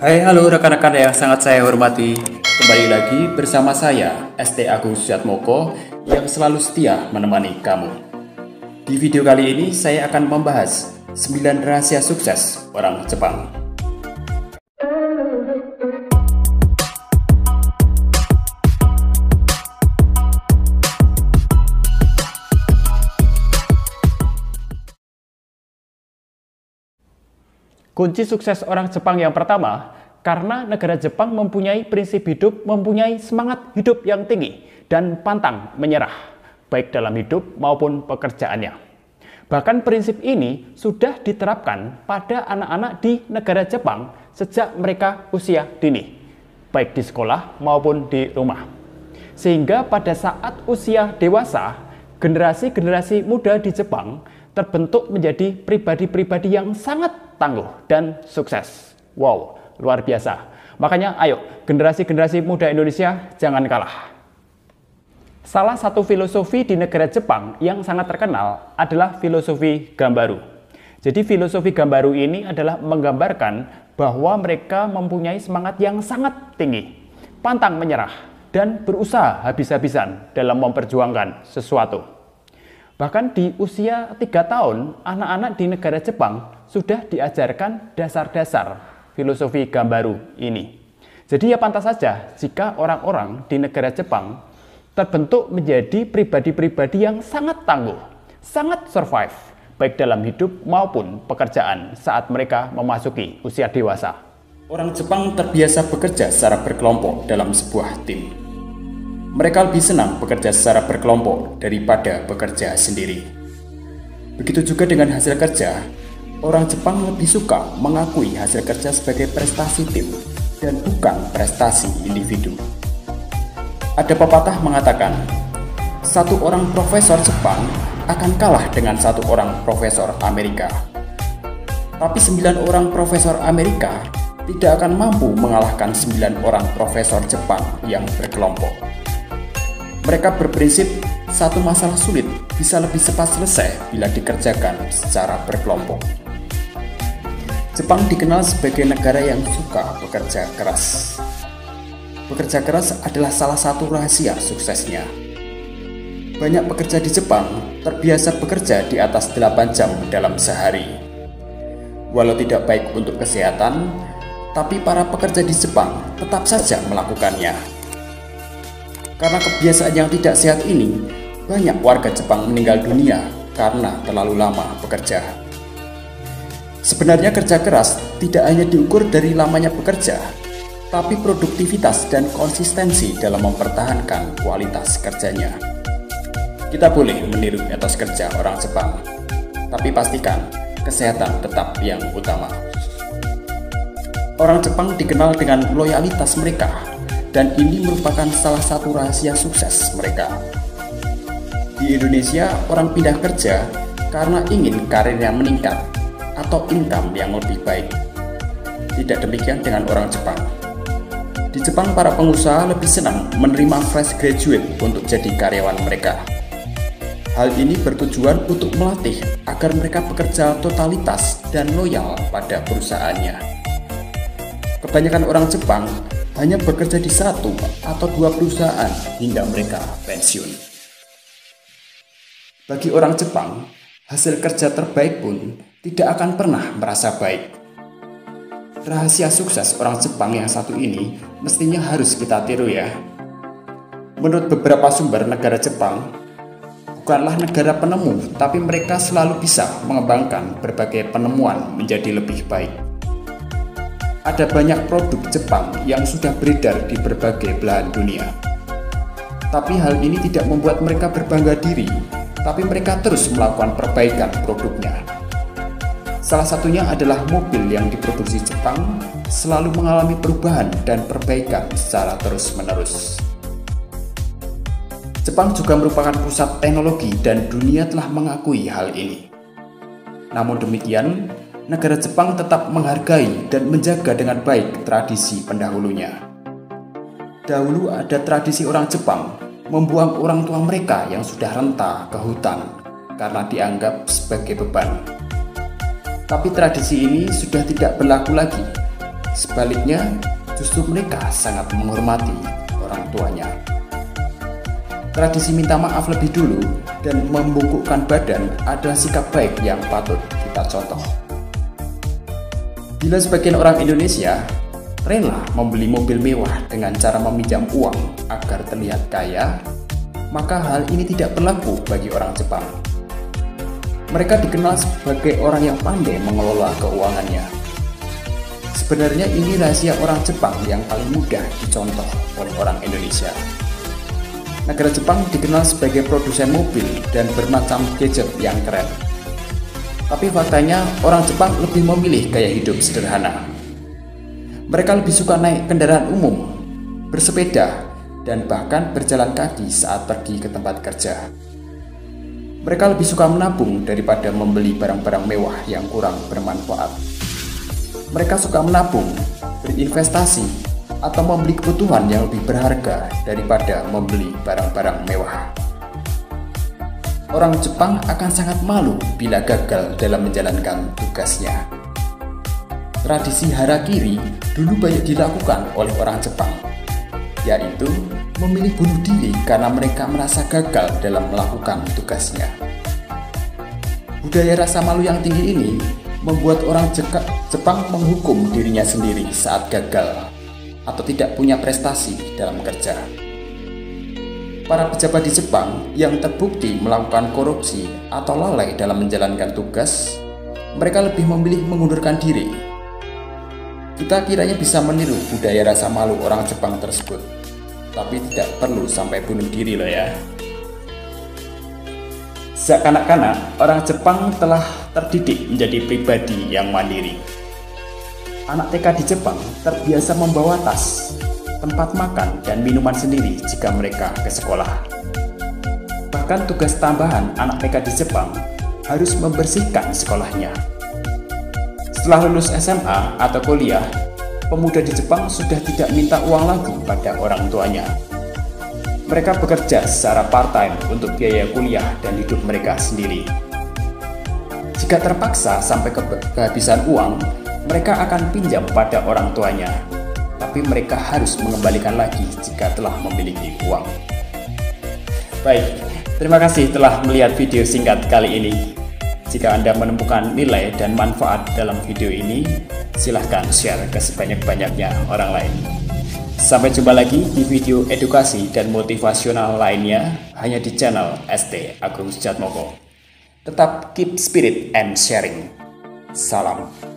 Hai, halo rekan-rekan yang sangat saya hormati. Kembali lagi bersama saya, ST Agus Yatmoko, yang selalu setia menemani kamu. Di video kali ini, saya akan membahas 9 rahasia sukses orang Jepang. Kunci sukses orang Jepang yang pertama, karena negara Jepang mempunyai prinsip hidup, mempunyai semangat hidup yang tinggi, dan pantang menyerah, baik dalam hidup maupun pekerjaannya. Bahkan prinsip ini sudah diterapkan pada anak-anak di negara Jepang sejak mereka usia dini, baik di sekolah maupun di rumah. Sehingga pada saat usia dewasa, generasi-generasi muda di Jepang terbentuk menjadi pribadi-pribadi yang sangat tangguh dan sukses. Wow, luar biasa. Makanya ayo, generasi-generasi muda Indonesia jangan kalah. Salah satu filosofi di negara Jepang yang sangat terkenal adalah filosofi Gambaru. Jadi filosofi Gambaru ini adalah menggambarkan bahwa mereka mempunyai semangat yang sangat tinggi, pantang menyerah, dan berusaha habis-habisan dalam memperjuangkan sesuatu. Bahkan di usia 3 tahun, anak-anak di negara Jepang sudah diajarkan dasar-dasar filosofi Gambaru ini. Jadi ya pantas saja jika orang-orang di negara Jepang terbentuk menjadi pribadi-pribadi yang sangat tangguh, sangat survive, baik dalam hidup maupun pekerjaan saat mereka memasuki usia dewasa. Orang Jepang terbiasa bekerja secara berkelompok dalam sebuah tim. Mereka lebih senang bekerja secara berkelompok daripada bekerja sendiri. Begitu juga dengan hasil kerja, orang Jepang lebih suka mengakui hasil kerja sebagai prestasi tim dan bukan prestasi individu. Ada pepatah mengatakan, satu orang profesor Jepang akan kalah dengan satu orang profesor Amerika. Tapi 9 orang profesor Amerika tidak akan mampu mengalahkan 9 orang profesor Jepang yang berkelompok. Mereka berprinsip satu masalah sulit bisa lebih cepat selesai bila dikerjakan secara berkelompok. Jepang dikenal sebagai negara yang suka bekerja keras. Bekerja keras adalah salah satu rahasia suksesnya. Banyak pekerja di Jepang terbiasa bekerja di atas 8 jam dalam sehari. Walau tidak baik untuk kesehatan, tapi para pekerja di Jepang tetap saja melakukannya. Karena kebiasaan yang tidak sehat ini, banyak warga Jepang meninggal dunia karena terlalu lama bekerja. Sebenarnya kerja keras tidak hanya diukur dari lamanya bekerja, tapi produktivitas dan konsistensi dalam mempertahankan kualitas kerjanya. Kita boleh meniru etos kerja orang Jepang, tapi pastikan kesehatan tetap yang utama. Orang Jepang dikenal dengan loyalitas mereka, dan ini merupakan salah satu rahasia sukses mereka. Di Indonesia, orang pindah kerja karena ingin karirnya meningkat atau income yang lebih baik. Tidak demikian dengan orang Jepang. Di Jepang, para pengusaha lebih senang menerima fresh graduate untuk jadi karyawan mereka. Hal ini bertujuan untuk melatih agar mereka bekerja totalitas dan loyal pada perusahaannya. Kebanyakan orang Jepang hanya bekerja di 1 atau 2 perusahaan hingga mereka pensiun. Bagi orang Jepang, hasil kerja terbaik pun tidak akan pernah merasa baik. Rahasia sukses orang Jepang yang satu ini mestinya harus kita tiru ya. Menurut beberapa sumber, negara Jepang bukanlah negara penemu, tapi mereka selalu bisa mengembangkan berbagai penemuan menjadi lebih baik. Ada banyak produk Jepang yang sudah beredar di berbagai belahan dunia. Tapi hal ini tidak membuat mereka berbangga diri, tapi mereka terus melakukan perbaikan produknya. Salah satunya adalah mobil yang diproduksi Jepang selalu mengalami perubahan dan perbaikan secara terus-menerus. Jepang juga merupakan pusat teknologi dan dunia telah mengakui hal ini. Namun demikian, negara Jepang tetap menghargai dan menjaga dengan baik tradisi pendahulunya. Dahulu ada tradisi orang Jepang membuang orang tua mereka yang sudah renta ke hutan karena dianggap sebagai beban. Tapi tradisi ini sudah tidak berlaku lagi Sebaliknya, justru mereka sangat menghormati orang tuanya. Tradisi minta maaf lebih dulu dan membungkukkan badan adalah sikap baik yang patut kita contoh. Bila sebagian orang Indonesia rela membeli mobil mewah dengan cara meminjam uang agar terlihat kaya, maka hal ini tidak berlaku bagi orang Jepang. Mereka dikenal sebagai orang yang pandai mengelola keuangannya. Sebenarnya ini rahasia orang Jepang yang paling mudah dicontoh oleh orang Indonesia. Negara Jepang dikenal sebagai produsen mobil dan bermacam gadget yang keren. Tapi faktanya orang Jepang lebih memilih gaya hidup sederhana. Mereka lebih suka naik kendaraan umum, bersepeda, dan bahkan berjalan kaki saat pergi ke tempat kerja. Mereka lebih suka menabung daripada membeli barang-barang mewah yang kurang bermanfaat. Mereka suka menabung, berinvestasi, atau membeli kebutuhan yang lebih berharga daripada membeli barang-barang mewah. Orang Jepang akan sangat malu bila gagal dalam menjalankan tugasnya. Tradisi harakiri dulu banyak dilakukan oleh orang Jepang, yaitu memilih bunuh diri karena mereka merasa gagal dalam melakukan tugasnya. Budaya rasa malu yang tinggi ini membuat orang Jepang menghukum dirinya sendiri saat gagal atau tidak punya prestasi dalam kerja. Para pejabat di Jepang yang terbukti melakukan korupsi atau lalai dalam menjalankan tugas, mereka lebih memilih mengundurkan diri. Kita kiranya bisa meniru budaya rasa malu orang Jepang tersebut, tapi tidak perlu sampai bunuh diri loh ya. Sejak kanak-kanak, orang Jepang telah terdidik menjadi pribadi yang mandiri. Anak TK di Jepang terbiasa membawa tas, tempat makan, dan minuman sendiri jika mereka ke sekolah. Bahkan tugas tambahan anak TK di Jepang harus membersihkan sekolahnya. Setelah lulus SMA atau kuliah, pemuda di Jepang sudah tidak minta uang lagi pada orang tuanya. Mereka bekerja secara part-time untuk biaya kuliah dan hidup mereka sendiri. Jika terpaksa sampai kehabisan uang, mereka akan pinjam pada orang tuanya, tapi mereka harus mengembalikan lagi jika telah memiliki uang. Baik, terima kasih telah melihat video singkat kali ini. Jika Anda menemukan nilai dan manfaat dalam video ini, silahkan share ke sebanyak-banyaknya orang lain. Sampai jumpa lagi di video edukasi dan motivasional lainnya hanya di channel ST Agung Sujatmoko. Tetap keep spirit and sharing. Salam.